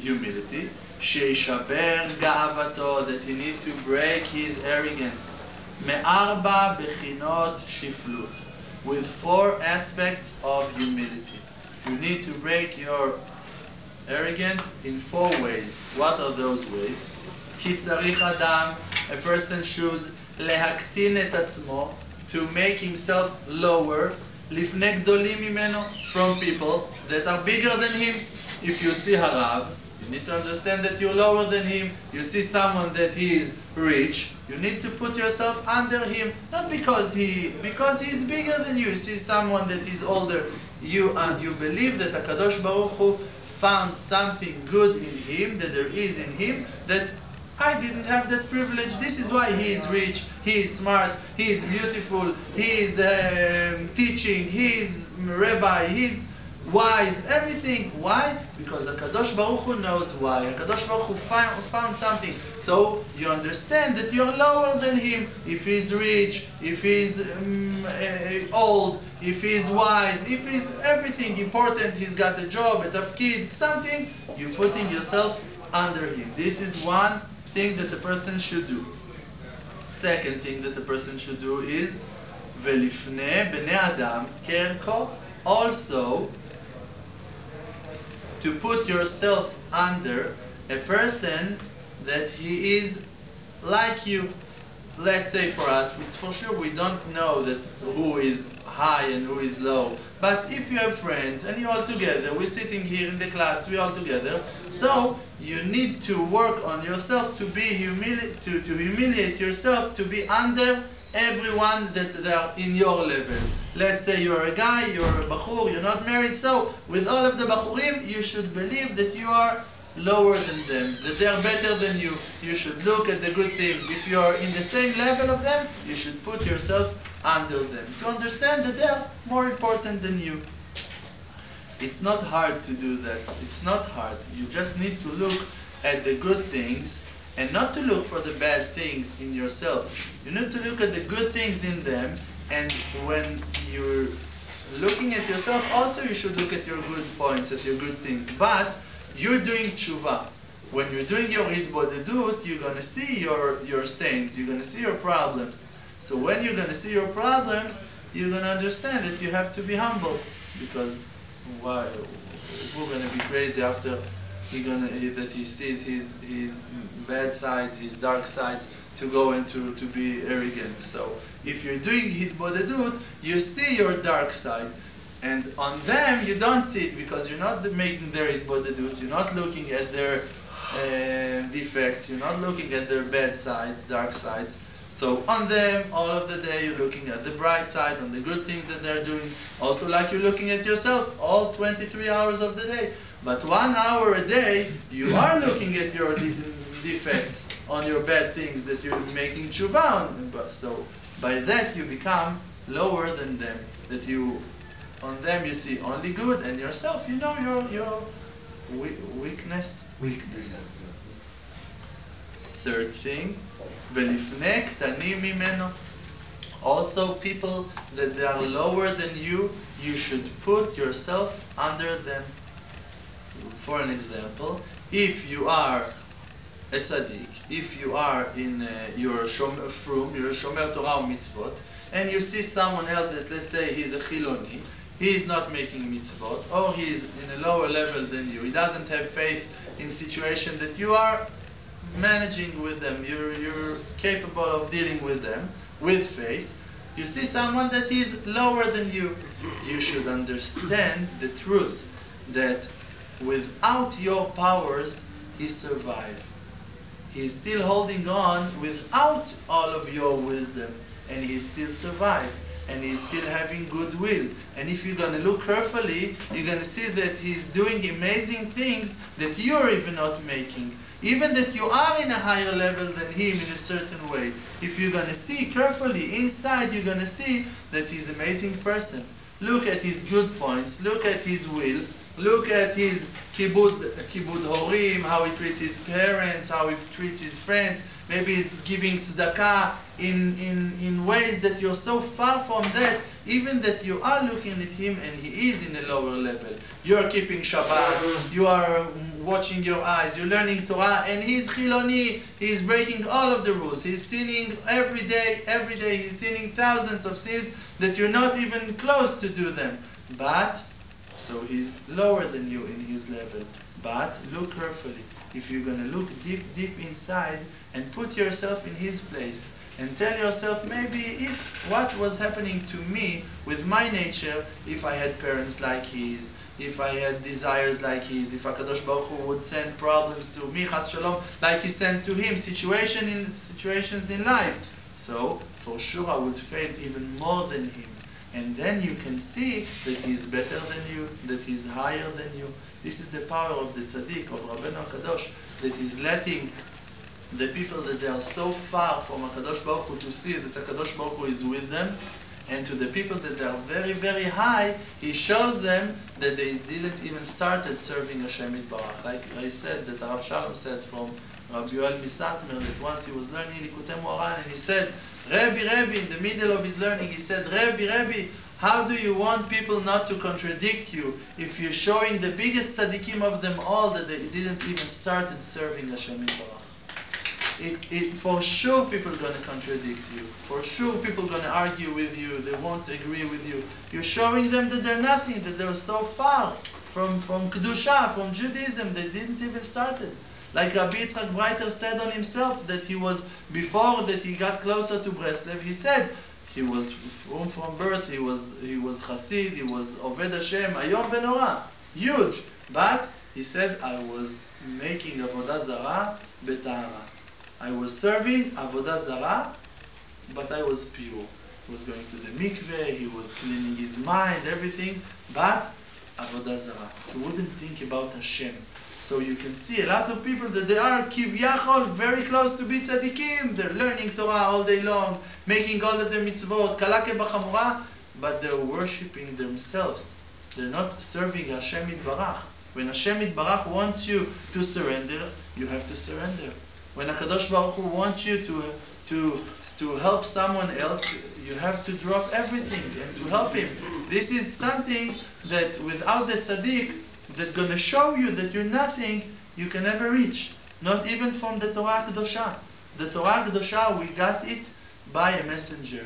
humility. שישבר גאוותו, that you need to break his arrogance. מארבע בחינות שפלות, with 4 aspects of humility. You need to break your arrogance in 4 ways. What are those ways? כי צריך אדם, a person should להקטין את עצמו, to make himself lower, לפני גדולים ממנו, from people that are bigger than him. If you see Harav, you need to understand that you're lower than him. You see someone that he is rich, you need to put yourself under him, not because he's bigger than you. You see someone that is older, you believe that HaKadosh Baruch Hu found something good in him, that there is in him, that I didn't have that privilege. This is why he is rich, he is smart, he is beautiful, he is teaching, he is Rabbi, he is wise, everything. Why? Because HaKadosh Baruch Hu knows why. HaKadosh Baruch Hu found something. So you understand that you're lower than him. If he's rich, if he's old, if he's wise, if he's everything important, he's got a job, a tafkid, something, you're putting yourself under him. This is one thing that a person should do. Second thing that a person should do is ולפני בני אדם כערכו. Also, to put yourself under a person that he is like you. Let's say for us, it's for sure we don't know that who is high and who is low. But if you have friends and you're all together, we're sitting here in the class, we're all together, so you need to work on yourself to be to humiliate yourself, to be under everyone that they are in your level. Let's say you're a guy, you're a bachur, you're not married, so with all of the bachurim, you should believe that you are lower than them, that they are better than you. You should look at the good things. If you are in the same level of them, you should put yourself under them, to understand that they are more important than you. It's not hard to do that. It's not hard. You just need to look at the good things and not to look for the bad things in yourself. You need to look at the good things in them, and when you're looking at yourself, also you should look at your good points, at your good things. But you're doing teshuva. When you're doing your Hitbodedut, you're going to see your stains, you're going to see your problems. So when you're going to see your problems, you're going to understand that you have to be humble. Because why? We're going to be crazy after that he sees his bad sides, his dark sides, to go into to be arrogant. So if you're doing Hitbodedut, you see your dark side, and on them you don't see it because you're not making their Hitbodedut, you're not looking at their defects, you're not looking at their bad sides, dark sides. So on them, all of the day, you're looking at the bright side, on the good things that they're doing, also like you're looking at yourself all 23 hours of the day. But 1 hour a day, you are looking at your defects, on your bad things that you're making teshuva on. So by that you become lower than them. That on them you see only good, and yourself, you know your weakness. Third thing, ולפני קטנים ממנו. Also people that they are lower than you should put yourself under them. For an example, if you are a tzaddik, if you are in your shomer Torah or mitzvot, and you see someone else that, let's say, he's a chiloni, he is not making mitzvot, or he is in a lower level than you, he doesn't have faith in situation that you are managing with them, you're capable of dealing with them with faith. You see someone that is lower than you should understand the truth that without your powers he survived. He's still holding on without all of your wisdom, and he still survived, and he's still having goodwill. And if you're going to look carefully, you're going to see that he's doing amazing things that you're even not making. Even that you are in a higher level than him in a certain way. If you're going to see carefully inside, you're going to see that he's an amazing person. Look at his good points, look at his will, look at his kibud horim, how he treats his parents, how he treats his friends. Maybe he's giving tzedakah in ways that you're so far from that, even that you are looking at him and he is in a lower level. You're keeping Shabbat, you are watching your eyes, you're learning Torah, and he's Chiloni, he's breaking all of the rules. He's sinning every day, he's sinning thousands of sins that you're not even close to do them. But, so he's lower than you in his level. But, look carefully. If you're going to look deep inside and put yourself in his place and tell yourself, maybe if what was happening to me with my nature, if I had parents like his, if I had desires like his, if HaKadosh Baruch Hu would send problems to me, Chas Shalom, like he sent to him, situations in life. So, for sure I would fail even more than him. And then you can see that he is better than you, that he is higher than you. This is the power of the Tzadik, of Rabbeinu HaKadosh, that is letting the people that they are so far from HaKadosh Baruch Hu to see that HaKadosh Baruch Hu is with them, and to the people that they are very, very high, he shows them that they didn't even started serving Hashem Yitbarach. Like I said, that Rav Shalom said from Rabbi Misatmer, that once he was learning Likutei Moharan, and he said, Rabbi, in the middle of his learning, he said, Rabbi, how do you want people not to contradict you if you're showing the biggest tzadikim of them all that they didn't even started serving Hashem Yitbarach? For sure people are going to contradict you. For sure people are going to argue with you. They won't agree with you. You're showing them that they're nothing, that they're so far from Kedusha, from Judaism, they didn't even started. Like Rabbi Yitzchak Breiter said on himself, that he was, before that he got closer to Breslev, he said, he was from birth, he was Hasid, he was Oved Hashem, Ayom Venora, huge. But he said, I was making Avodah Zarah Betahara. I was serving Avodah Zarah, but I was pure. He was going to the mikveh, he was cleaning his mind, everything, but Avodah Zarah. He wouldn't think about Hashem. So you can see a lot of people that they are kivyachol, very close to be tzadikim. They're learning Torah all day long, making all of their mitzvot, kalake b'chamura, but they're worshipping themselves. They're not serving Hashem Yitbarach. When Hashem Yitbarach wants you to surrender, you have to surrender. When HaKadosh Baruch Hu wants you to help someone else, you have to drop everything and to help him. This is something that without the tzaddik, that's going to show you that you're nothing, you can never reach. Not even from the Torah Kedosha. The Torah Kedosha, we got it by a messenger.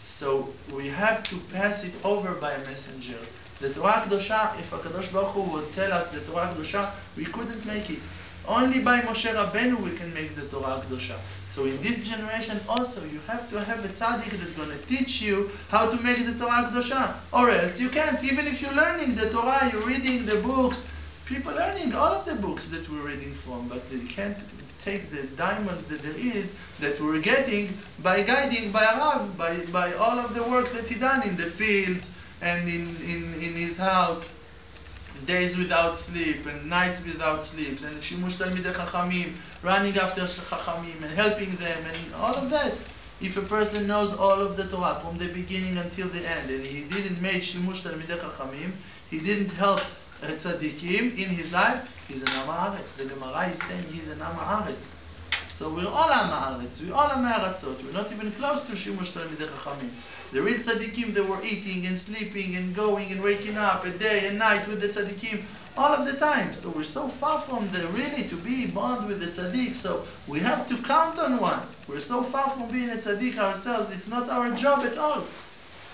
So we have to pass it over by a messenger. The Torah Kedosha, if HaKadosh Baruch Hu would tell us the Torah Kedosha, we couldn't make it. Only by Moshe Rabbeinu we can make the Torah Kedosha. So in this generation also, you have to have a tzaddik that's going to teach you how to make the Torah Kedosha. Or else you can't. Even if you're learning the Torah, you're reading the books, people learning all of the books that we're reading from, but they can't take the diamonds that there is, that we're getting by guiding by Rav, by all of the work that he done in the fields and in his house. Days without sleep and nights without sleep, and shimush talmidei chachamim, running after chachamim and helping them and all of that. If a person knows all of the Torah from the beginning until the end, and he didn't make shimush talmidei chachamim, he didn't help tzadikim in his life, he's an am haaretz. The Gemara is saying he's an am haaretz. So we're all am haaretz, we're all am haaretzot. We're not even close to shimush talmidei chachamim. The real tzadikim, they were eating and sleeping and going and waking up a day and night with the tzadikim all of the time. So we're so far from the really to be bond with the tzadik. So we have to count on one. We're so far from being a tzadik ourselves. It's not our job at all.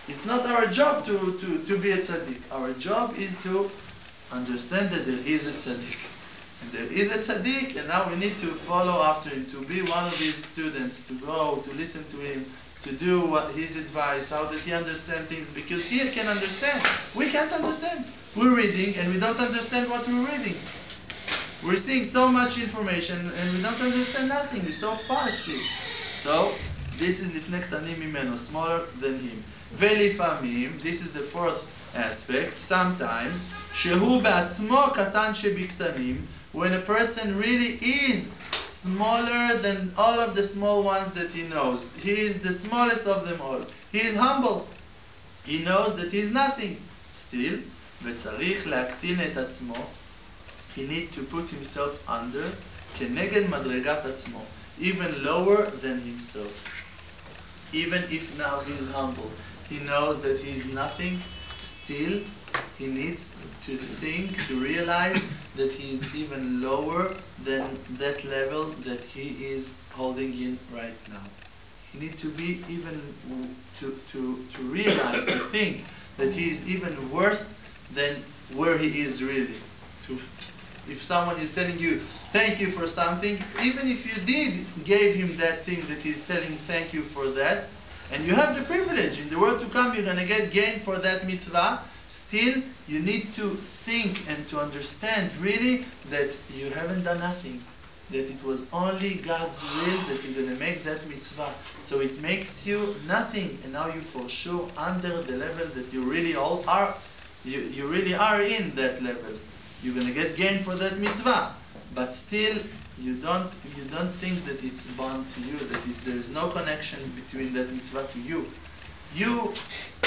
It's not our job to be a tzadik. Our job is to understand that there is a tzadik. And there is a tzaddik, and now we need to follow after him, to be one of his students, to go, to listen to him, to do what his advice, how that he understands things, because he can understand. We can't understand. We're reading and we don't understand what we're reading. We're seeing so much information and we don't understand nothing. We're so far still. So, this is לפני קטנים ממנו, smaller than him. ולפעמים, this is the fourth aspect, sometimes, שהוא בעצמו קטן שבקטנים, when a person really is smaller than all of the small ones that he knows. He is the smallest of them all. He is humble. He knows that he is nothing. Still, וצריך להקטין את עצמו. he needs to put himself under, כנגד מדרגת עצמו, even lower than himself. Even if now he's humble, he knows that he's nothing, still he needs to think, to realize that he is even lower than that level that he is holding in right now. He needs to be even, to realize, to think that he is even worse than where he is really. If someone is telling you, thank you for something, even if you did give him that thing that he's telling thank you for that, and you have the privilege, in the world to come you're going to get gain for that mitzvah, still you need to think and to understand really that you haven't done nothing. That it was only God's will that you're going to make that mitzvah. So it makes you nothing, and now you for sure under the level that you really all are. You really are in that level. You're going to get gain for that mitzvah, but still you don't think that it's bound to you, that there is no connection between that mitzvah to you. You,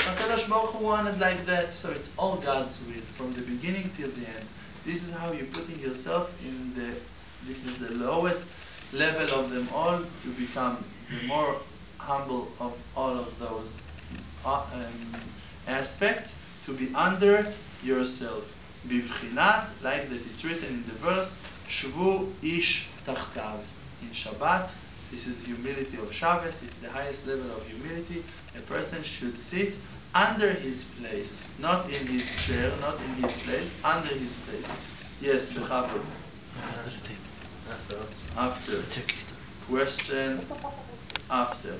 HaKadosh Baruch Hu wanted like that, so it's all God's will from the beginning till the end. This is how you're putting yourself in this is the lowest level of them all, to become the more humble of all of those aspects, to be under yourself. Bivchinat, like that it's written in the verse, Shvu ish tachtav. In Shabbat, this is the humility of Shabbos, it's the highest level of humility. A person should sit under his place, not in his chair, not in his place, under his place. Yes, Bechavod. After. Question after.